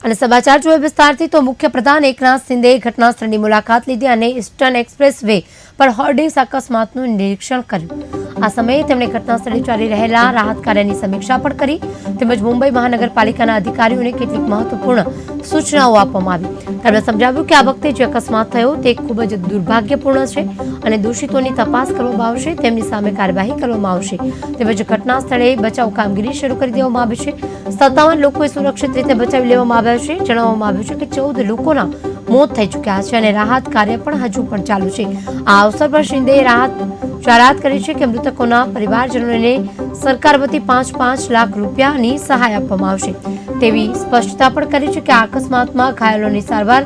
અને સમાચાર જોઈએ વિસ્તારથી તો મુખ્યપ્રધાન એકનાથ શિંદેએ ઘટના સ્થળની મુલાકાત લીધી અને ઈસ્ટર્ન એક્સપ્રેસ વે પર હોર્ડિંગ્સ અકસ્માતનું નિરીક્ષણ કર્યું। આ સમયે તેમણે ઘટના સ્થળે ચાલી રહેલા રાહત કાર્યની સમીક્ષા પણ કરી તેમજ મુંબઈ મહાનગરપાલિકાના અધિકારીઓને કેટલીક મહત્વપૂર્ણ સૂચનાઓ આપવામાં આવી। તેમણે સમજાવ્યું કે આ વખતે જે અકસ્માત થયો તે ખૂબ જ દુર્ભાગ્યપૂર્ણ છે અને દોષિતોની તપાસ કરવામાં આવશે, તેમની સામે કાર્યવાહી કરવામાં આવશે તેમજ ઘટના સ્થળે બચાવ કામગીરી શરૂ કરી દેવામાં આવી છે। 57 લોકોએ સુરક્ષિત રીતે બચાવી લેવામાં આવ્યા છે। જણાવવામાં આવ્યું છે કે 14 લોકોના મોત થઈ ચૂક્યા છે અને રાહત કાર્ય પણ હજુ પણ ચાલુ છે। આ અવસર પર શિંદેએ જાહેરાત કરી છે કે મૃતકોના પરિવારજનોને સરકાર વતી 5-5 લાખ રૂપિયાની સહાય આપવામાં આવશે તેવી સ્પષ્ટતા પણ કરી છે કે આ અકસ્માતમાં ઘાયલોની સારવાર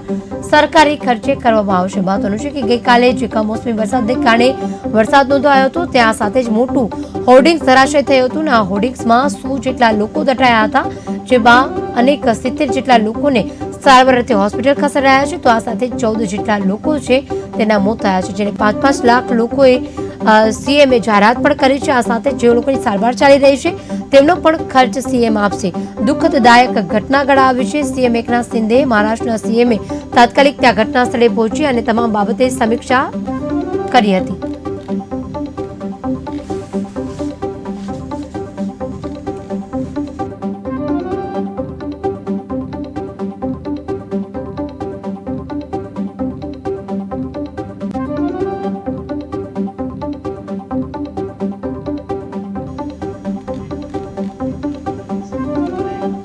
સરકારી ખર્ચે કરવામાં આવશે। મહત્વનું છે કે ગઈકાલે જે કમોસમી વરસાદને કારણે વરસાદ નોંધાયો હતો ત્યાં સાથે જ મોટું હોર્ડિંગ્સ ધરાશય થયું હતું અને આ હોર્ડિંગ્સમાં 100 જેટલા લોકો દટાયા હતા, જેમાં અનેક 70 જેટલા લોકોને સારવાર અર્થે હોસ્પિટલ ખસેડાયા છે તો આ સાથે 14 જેટલા લોકો છે તેના મોત થયા છે, જેને 5-5 લાખ લોકોએ સીએમએ જાહેરાત પણ કરી છે। આ સાથે જે લોકોની સારવાર ચાલી રહી છે તેમનો પણ ખર્ચ સીએમ આપશે। દુઃખદાયક ઘટના ગણાવી છે। સીએમ એકનાથ શિંદે મહારાષ્ટ્રના સીએમએ તાત્કાલિક ત્યાં ઘટના સ્થળે પહોંચી અને તમામ બાબતે સમીક્ષા કરી હતી।